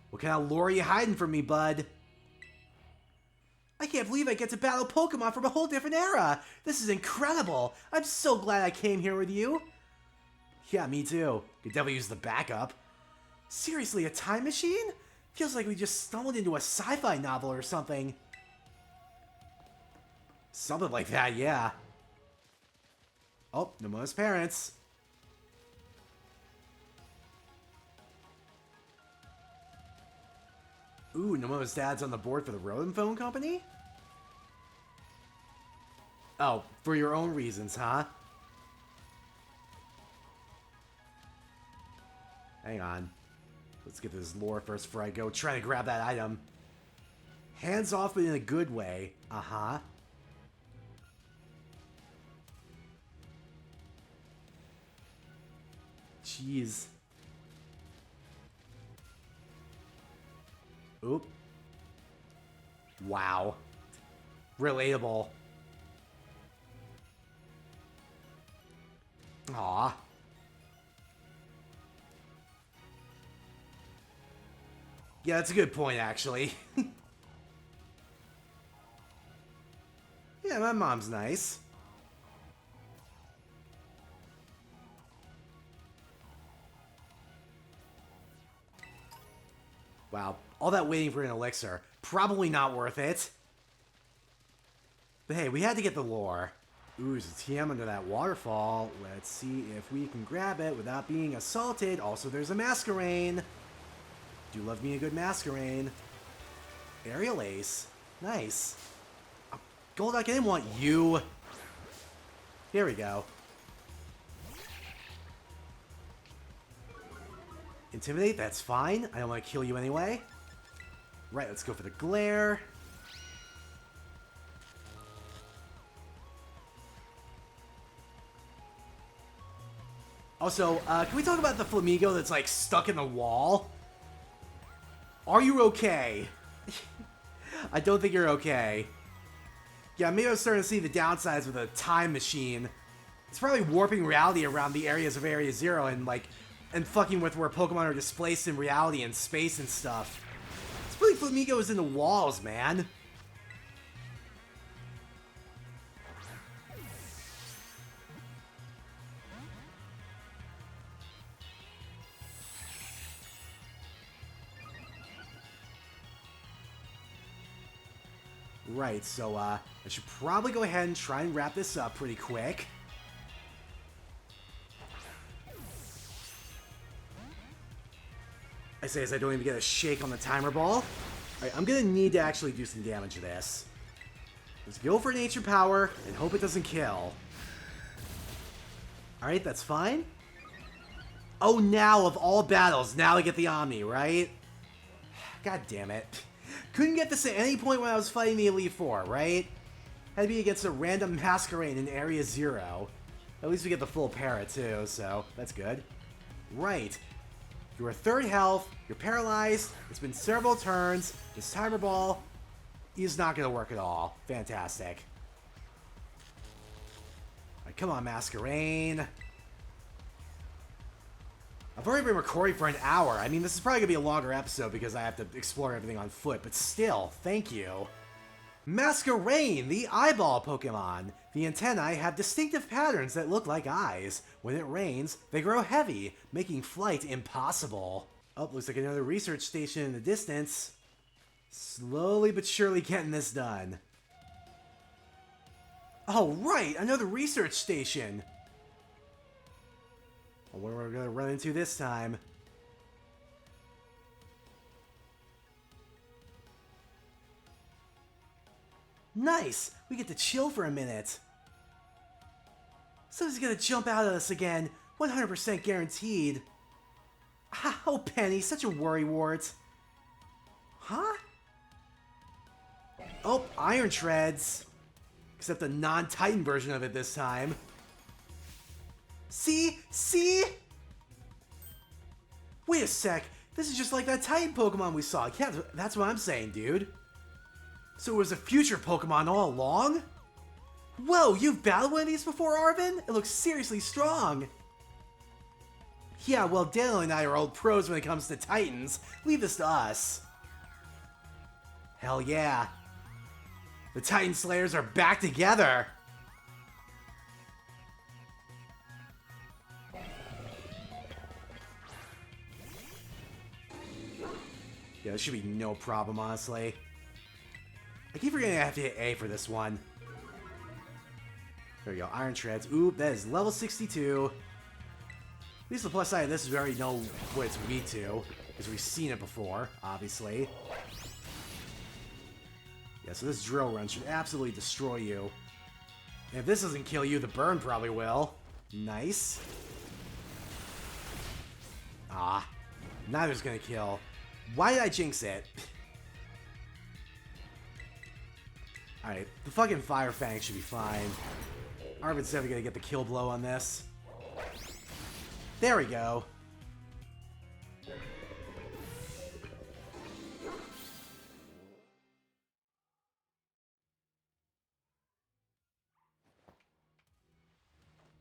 What kind of lore are you hiding from me, bud? I can't believe I get to battle Pokemon from a whole different era. This is incredible. I'm so glad I came here with you. Yeah, me too. Could definitely use the backup. Seriously, a time machine? Feels like we just stumbled into a sci-fi novel or something. Something like that, yeah. Oh, Nemona's parents. Ooh, Nemona's dad's on the board for the Rodent Phone Company? Oh, for your own reasons, huh? Hang on. Let's get this lore first before I go try to grab that item. Hands off, but in a good way. Uh-huh. Jeez. Oop. Wow. Relatable. Aw. Yeah, that's a good point, actually. Yeah, my mom's nice. Wow, all that waiting for an elixir. Probably not worth it. But hey, we had to get the lore. Ooh, there's a TM under that waterfall. Let's see if we can grab it without being assaulted. Also, there's a Masquerain. Do love me a good Masquerain. Aerial Ace. Nice. Oh, Golduck, I didn't want you. Here we go. Intimidate, that's fine. I don't want to kill you anyway. Right, let's go for the glare. Also, can we talk about the Flamigo that's, like, stuck in the wall? Are you okay? I don't think you're okay. Yeah, maybe I was starting to see the downsides with a time machine. It's probably warping reality around the areas of Area Zero and, like, and fucking with where Pokemon are displaced in reality and space and stuff. It's really Flamigos in the walls, man. Right, so, I should probably go ahead and try and wrap this up pretty quick. I say as I don't even get a shake on the timer ball. Alright, I'm gonna need to actually do some damage to this. Let's go for nature power and hope it doesn't kill. Alright, that's fine. Oh, now of all battles, now I get the Omni, right? God damn it. Couldn't get this at any point when I was fighting the Elite Four, right? Had to be against a random Masquerain in Area 0. At least we get the full para too, so that's good. Right. You're at 3rd health, you're paralyzed, it's been several turns, this timer ball is not going to work at all. Fantastic. Alright, come on, Masquerain. I've already been recording for an hour. I mean, this is probably going to be a longer episode because I have to explore everything on foot, but still, thank you. Masquerain, the eyeball Pokemon. The antennae have distinctive patterns that look like eyes. When it rains, they grow heavy, making flight impossible. Oh, looks like another research station in the distance. Slowly but surely getting this done. Oh, right, another research station. I wonder what we're going to run into this time. Nice! We get to chill for a minute. Something's gonna jump out at us again. 100% guaranteed. Ow, Penny, such a worrywart. Huh? Oh, Iron Treads. Except a non-Titan version of it this time. See? See? Wait a sec. This is just like that Titan Pokemon we saw. Yeah, that's what I'm saying, dude. So it was a future Pokemon all along? Whoa, you've battled one of these before, Arven? It looks seriously strong. Yeah, well, Daniel and I are old pros when it comes to Titans. Leave this to us. Hell yeah. The Titan Slayers are back together. Yeah, this should be no problem, honestly. I keep forgetting I have to hit A for this one. There we go, Iron Treads. Oop, that is level 62. At least the plus side of this is we already know what it's weak to, because we've seen it before, obviously. Yeah, so this drill run should absolutely destroy you. And if this doesn't kill you, the burn probably will. Nice. Ah, neither's gonna kill. Why did I jinx it? Alright, the fucking Fire Fang should be fine. Arven's definitely gonna get the kill blow on this. There we go.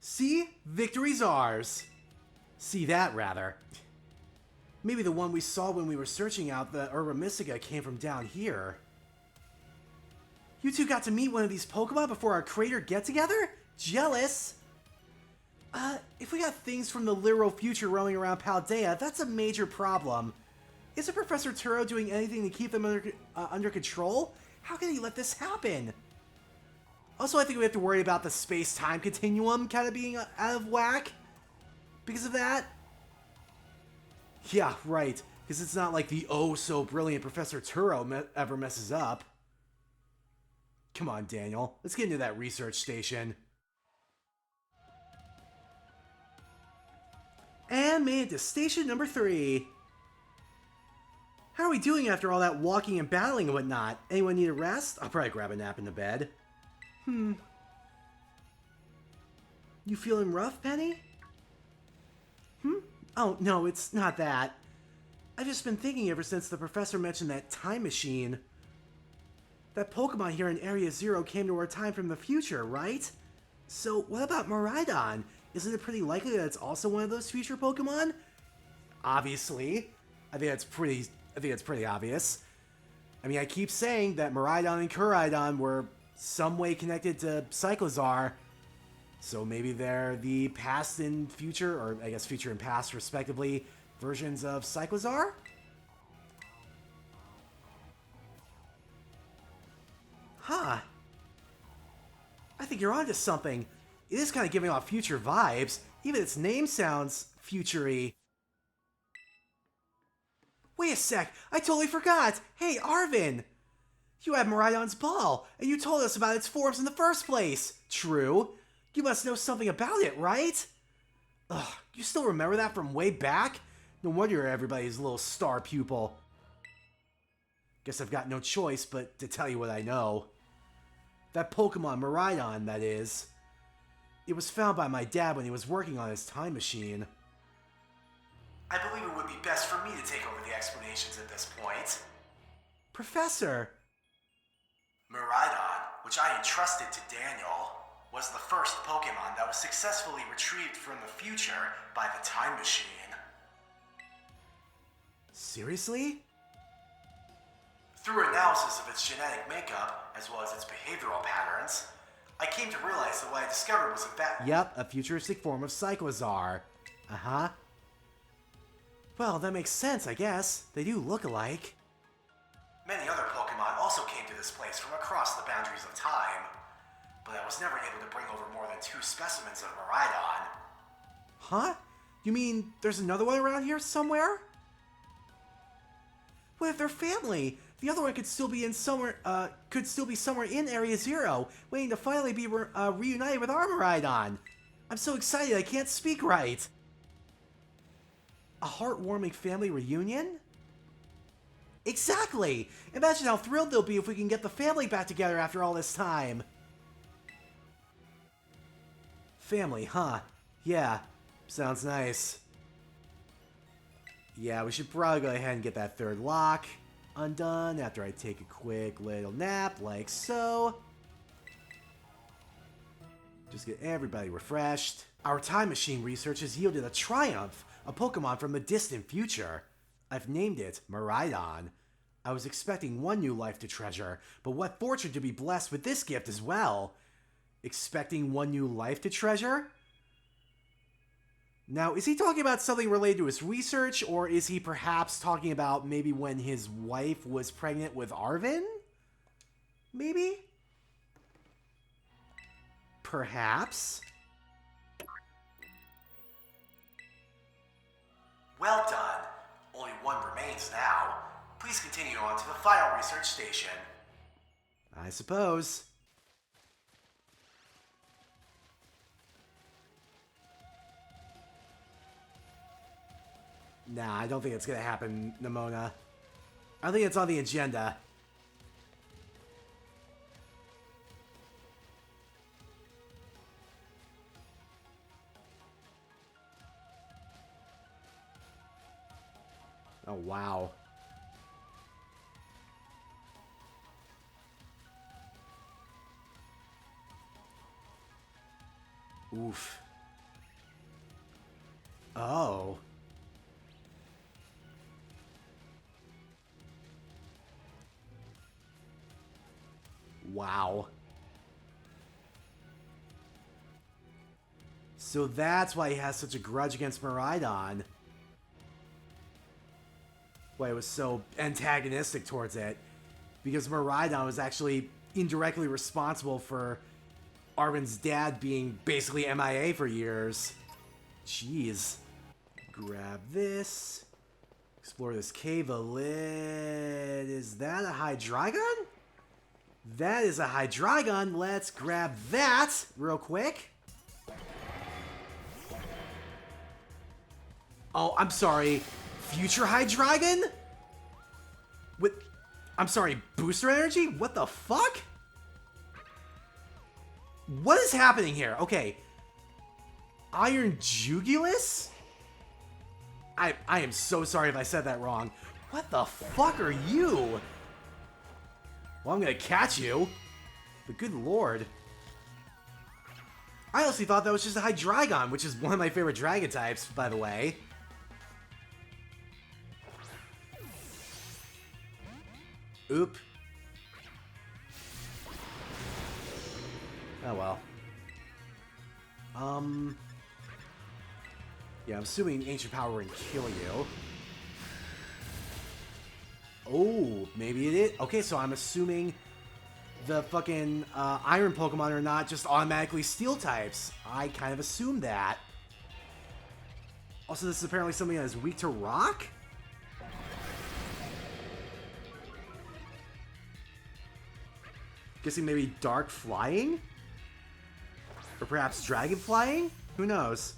See? Victory's ours. See that, rather. Maybe the one we saw when we were searching out the Urba Mystica came from down here. You two got to meet one of these Pokemon before our crater get-together? Jealous! If we got things from the literal future roaming around Paldea, that's a major problem. Isn't Professor Turo doing anything to keep them under control? How can he let this happen? Also, I think we have to worry about the space-time continuum kind of being out of whack because of that. Yeah, right. Because it's not like the oh-so-brilliant Professor Turo ever messes up. Come on, Daniel. Let's get into that research station. And made it to station number 3. How are we doing after all that walking and battling and whatnot? Anyone need a rest? I'll probably grab a nap in the bed. You feeling rough, Penny? Oh, no, it's not that. I've just been thinking ever since the professor mentioned that time machine. That Pokemon here in Area 0 came to our time from the future, right? So, what about Miraidon? Isn't it pretty likely that it's also one of those future Pokemon? Obviously. I think it's pretty obvious. I mean, I keep saying that Miraidon and Koraidon were some way connected to Cyclizar. So maybe they're the past and future, or I guess future and past, respectively, versions of Cyclizar? Huh. I think you're onto something. It is kind of giving off future vibes. Even its name sounds future-y. Wait a sec, I totally forgot! Hey, Arven! You had Miraidon's ball, and you told us about its forms in the first place! True. You must know something about it, right? Ugh, you still remember that from way back? No wonder you're everybody's little star pupil. Guess I've got no choice but to tell you what I know. That Pokemon Miraidon, that is. It was found by my dad when he was working on his time machine. I believe it would be best for me to take over the explanations at this point. Professor! Miraidon, which I entrusted to Daniel, was the first Pokemon that was successfully retrieved from the future by the time machine. Seriously? Through analysis of its genetic makeup, as well as its behavioral patterns, I came to realize that what I discovered was in fact... Yep, a futuristic form of Cyclozar. Uh-huh. Well, that makes sense, I guess. They do look alike. Many other Pokemon also came to this place from across the boundaries of time, but I was never able to bring over more than 2 specimens of Miraidon. Huh? You mean there's another one around here somewhere? What if they're family? The other one could still be somewhere in Area Zero, waiting to finally be reunited with our Miraidon. I'm so excited I can't speak right. A heartwarming family reunion? Exactly! Imagine how thrilled they'll be if we can get the family back together after all this time. Family, huh? Yeah, sounds nice. Yeah, we should probably go ahead and get that third lock undone after I take a quick little nap, like so. Just get everybody refreshed. Our time machine research has yielded a Triumph, a Pokemon from the distant future. I've named it Miraidon. I was expecting one new life to treasure, but what fortune to be blessed with this gift as well. Expecting one new life to treasure? Now, is he talking about something related to his research, or is he perhaps talking about maybe when his wife was pregnant with Arven? Maybe? Perhaps? Well done. Only one remains now. Please continue on to the final research station. I suppose. Nah, I don't think it's gonna happen, Nemona. I think it's on the agenda. Oh, wow. Oof. Oh. Wow. So that's why he has such a grudge against Miraidon. Why he was so antagonistic towards it. Because Miraidon was actually indirectly responsible for Arven's dad being basically MIA for years. Jeez. Grab this. Explore this cave a little. Is that a Hydreigon? That is a Hydreigon. Let's grab that real quick. Oh, I'm sorry. Future Hydreigon? With... I'm sorry, booster energy? What the fuck? What is happening here? Okay. Iron Jugulus? I am so sorry if I said that wrong. What the fuck are you? Well, I'm gonna catch you. But good lord. I honestly thought that was just a Hydreigon, which is one of my favorite dragon types, by the way. Oop. Oh well. Yeah, I'm assuming Ancient Power would kill you. Oh, maybe it is. Okay, so I'm assuming the fucking Iron Pokemon are not just automatically Steel types. I kind of assumed that. Also, this is apparently something that is weak to Rock? Guessing maybe Dark Flying? Or perhaps Dragon Flying? Who knows?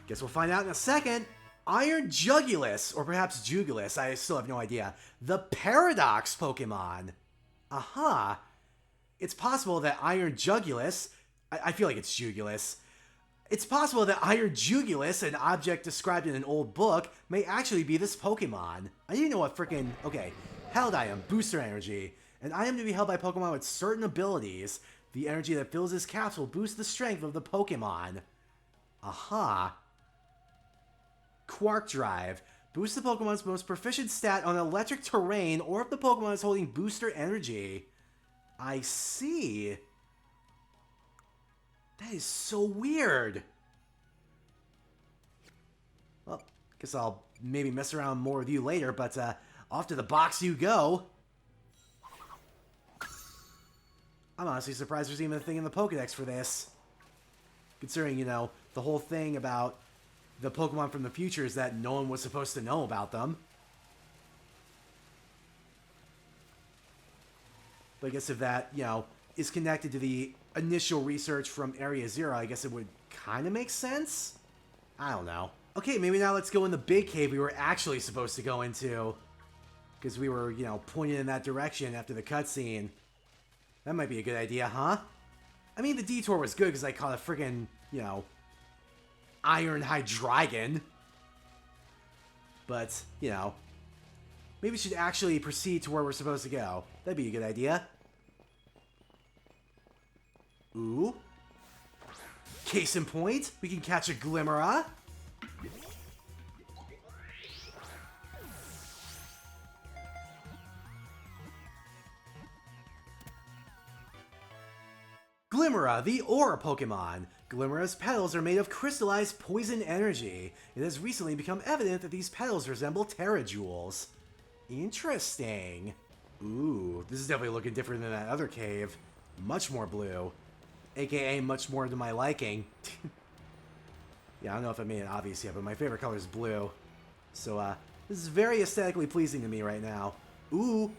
Guess we'll find out in a second. Iron Jugulus, or perhaps Jugulus, I still have no idea. The Paradox Pokemon. Aha. It's possible that Iron Jugulus, I feel like it's Jugulus. It's possible that Iron Jugulus, an object described in an old book, may actually be this Pokemon. I didn't know what freaking... Okay, held item, booster energy. An item to be held by Pokemon with certain abilities. The energy that fills this capsule boosts the strength of the Pokemon. Aha. Quark Drive. Boosts the Pokemon's most proficient stat on electric terrain or if the Pokemon is holding booster energy. I see. That is so weird. Well, guess I'll maybe mess around more with you later, but off to the box you go. I'm honestly surprised there's even a thing in the Pokedex for this. Considering, you know, the whole thing about the Pokemon from the future is that no one was supposed to know about them. But I guess if that, you know, is connected to the initial research from Area Zero, I guess it would kind of make sense? I don't know. Okay, maybe now let's go in the big cave we were actually supposed to go into. Because we were, you know, pointed in that direction after the cutscene. That might be a good idea, huh? I mean, the detour was good because I caught a friggin', you know, Iron Hydreigon. But, you know, maybe we should actually proceed to where we're supposed to go. That'd be a good idea. Ooh. Case in point, we can catch a Glimmera. Glimmera, the Aura Pokemon. Glimmera's petals are made of crystallized poison energy. It has recently become evident that these petals resemble Terra Jewels. Interesting. Ooh, this is definitely looking different than that other cave. Much more blue. AKA much more to my liking. Yeah, I don't know if I made it obvious yet, but my favorite color is blue. So, this is very aesthetically pleasing to me right now. Ooh.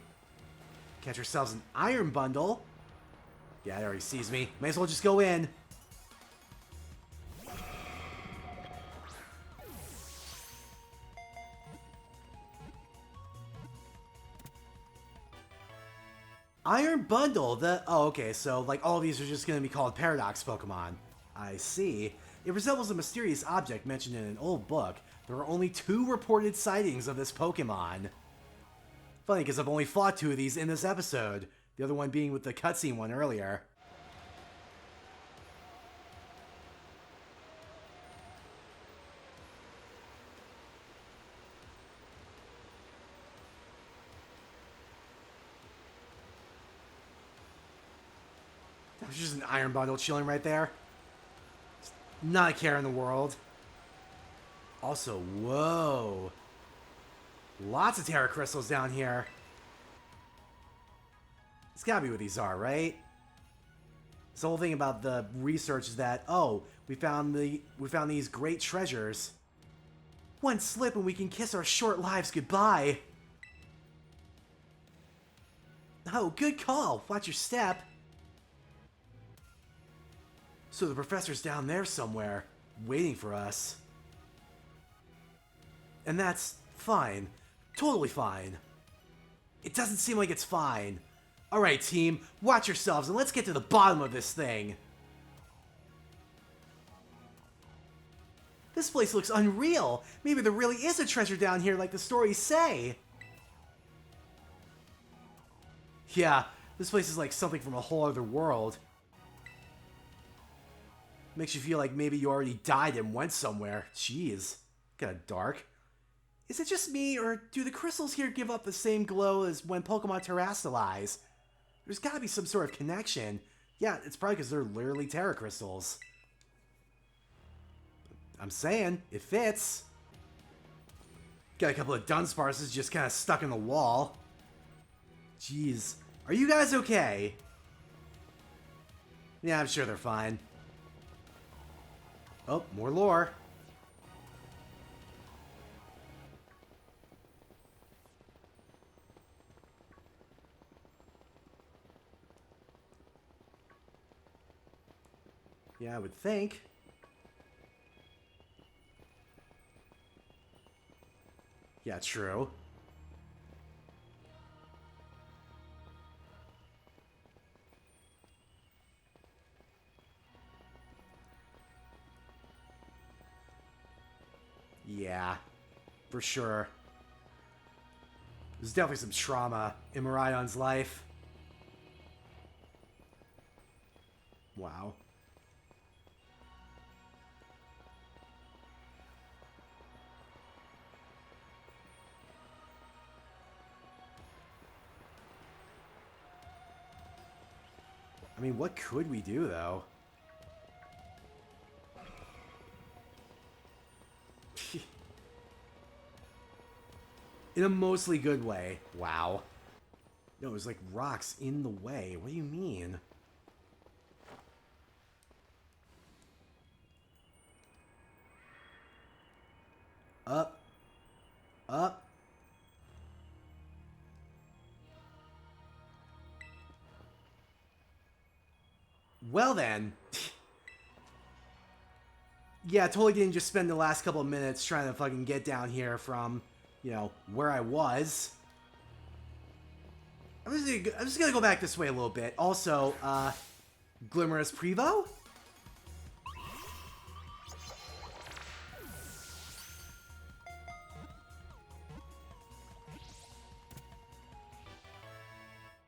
Catch yourselves an Iron Bundle. Yeah, it already sees me. May as well just go in. Iron Bundle, oh, okay, so, like, all of these are just gonna be called Paradox Pokemon. I see. It resembles a mysterious object mentioned in an old book. There are only 2 reported sightings of this Pokemon. Funny, because I've only fought 2 of these in this episode. The other one being with the cutscene one earlier. There's just an Iron Bundle chilling right there. Not a care in the world. Also, whoa. Lots of Terra Crystals down here. It's gotta be what these are, right? This whole thing about the research is that, oh, we found these great treasures. One slip and we can kiss our short lives goodbye. Oh, good call. Watch your step. So the professor's down there somewhere, waiting for us. And that's fine. Totally fine. It doesn't seem like it's fine. Alright, team, watch yourselves and let's get to the bottom of this thing. This place looks unreal. Maybe there really is a treasure down here like the stories say. Yeah, this place is like something from a whole other world. Makes you feel like maybe you already died and went somewhere. Jeez, kinda dark. Is it just me, or do the crystals here give up the same glow as when Pokemon terrestrialize? There's gotta be some sort of connection. Yeah, it's probably because they're literally Terra Crystals. I'm saying, it fits. Got a couple of Dunsparces just kind of stuck in the wall. Jeez. Are you guys okay? Yeah, I'm sure they're fine. Oh, more lore. Yeah, I would think. Yeah, true. Yeah, for sure. There's definitely some trauma in Miraidon's life. Wow. I mean, what could we do, though? In a mostly good way. Wow. No, there's like rocks in the way. What do you mean? Up. Up. Well then. Yeah, totally didn't just spend the last couple of minutes trying to fucking get down here from, you know, where I was. I'm just gonna go back this way a little bit. Also, Glimmerous Prevo?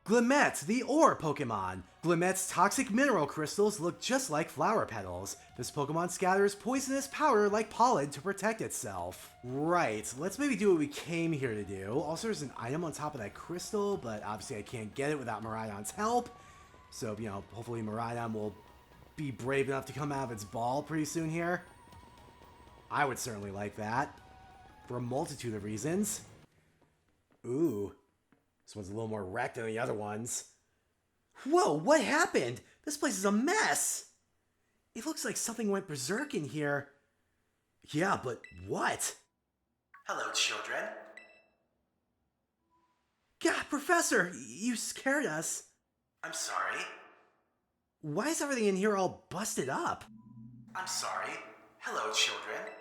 Glimmet, the ore Pokemon. Glimmet's toxic mineral crystals look just like flower petals. This Pokemon scatters poisonous powder like pollen to protect itself. Right, let's maybe do what we came here to do. Also, there's an item on top of that crystal, but obviously I can't get it without Miraidon's help. So, you know, hopefully Miraidon will be brave enough to come out of its ball pretty soon here. I would certainly like that. For a multitude of reasons. Ooh. This one's a little more wrecked than the other ones. Whoa, what happened? This place is a mess. It looks like something went berserk in here. Yeah, but what? Hello, children. God, Professor, you scared us. I'm sorry. Why is everything in here all busted up? I'm sorry. Hello, children.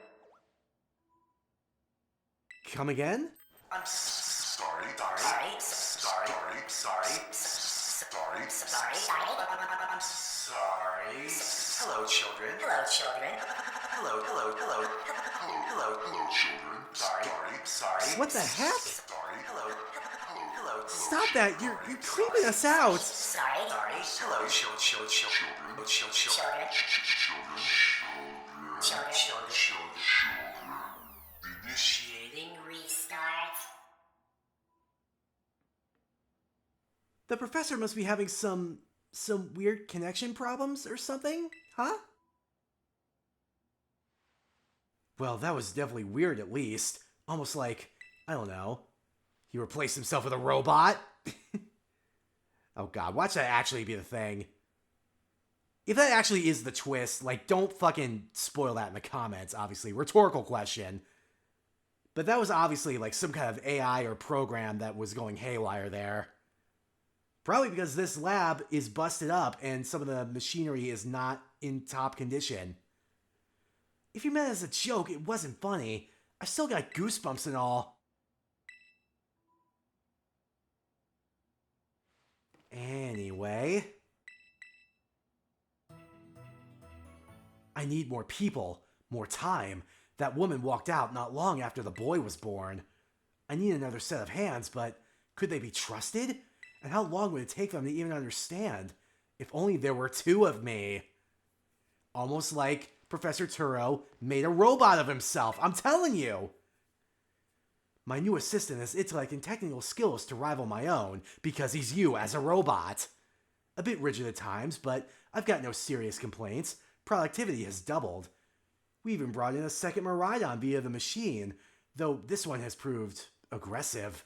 Come again? I'm sorry. I'm sorry. Hello, children. Hello, children. Hello, children. Sorry. What the heck? Hello. Stop that! You're creeping us out! Sorry. Hello, children. Initiating restart. The professor must be having some weird connection problems or something, huh? Well, that was definitely weird at least. Almost like, I don't know, he replaced himself with a robot? Oh god, watch that actually be the thing. If that actually is the twist, like, don't fucking spoil that in the comments, obviously. Rhetorical question. But that was obviously like some kind of AI or program that was going haywire there. Probably because this lab is busted up and some of the machinery is not in top condition. If you meant it as a joke, it wasn't funny. I still got goosebumps and all. Anyway. I need more people, more time. That woman walked out not long after the boy was born. I need another set of hands, but could they be trusted? And how long would it take them to even understand? If only there were two of me. Almost like Professor Turo made a robot of himself, I'm telling you! My new assistant has intellect and technical skills to rival my own, because he's you as a robot. A bit rigid at times, but I've got no serious complaints. Productivity has doubled. We even brought in a second Miraidon via the machine, though this one has proved aggressive.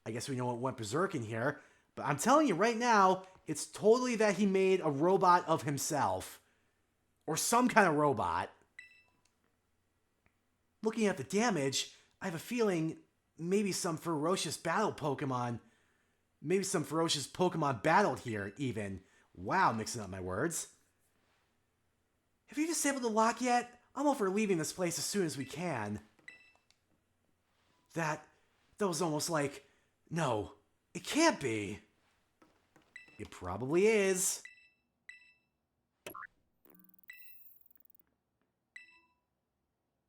I guess we know what went berserk in here, but I'm telling you right now, it's totally that he made a robot of himself. Or some kind of robot. Looking at the damage, I have a feeling maybe some ferocious battle Pokemon. Maybe some ferocious Pokemon battled here, even. Wow, mixing up my words. Have you disabled the lock yet? I'm all for leaving this place as soon as we can. That was almost like, no, it can't be. It probably is.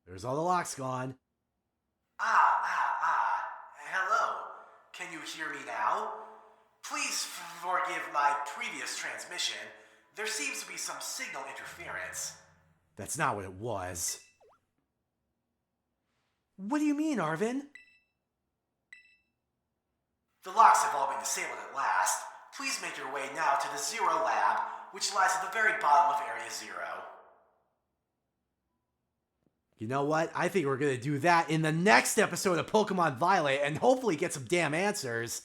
There's all the locks gone. Hello. Can you hear me now? Please forgive my previous transmission. There seems to be some signal interference. That's not what it was. What do you mean, Arven? The locks have all been disabled at last. Please make your way now to the Zero Lab, which lies at the very bottom of Area 0. You know what? I think we're going to do that in the next episode of Pokemon Violet and hopefully get some damn answers.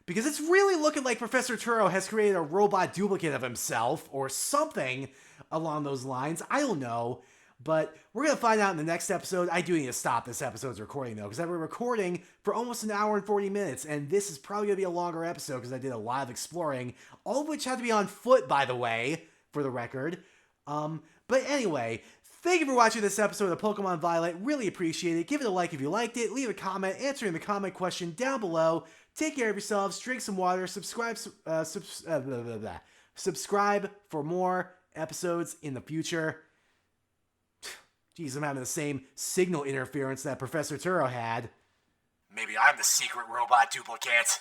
Because it's really looking like Professor Turo has created a robot duplicate of himself or something along those lines. I don't know. But we're going to find out in the next episode. I do need to stop this episode's recording, though, because I've been recording for almost an hour and 40 minutes, and this is probably going to be a longer episode because I did a lot of exploring, all of which had to be on foot, by the way, for the record. But anyway, thank you for watching this episode of Pokemon Violet. Really appreciate it. Give it a like if you liked it. Leave a comment answering the comment question down below. Take care of yourselves. Drink some water. Subscribe for more episodes in the future. Jeez, I'm having the same signal interference that Professor Turo had. Maybe I'm the secret robot duplicate.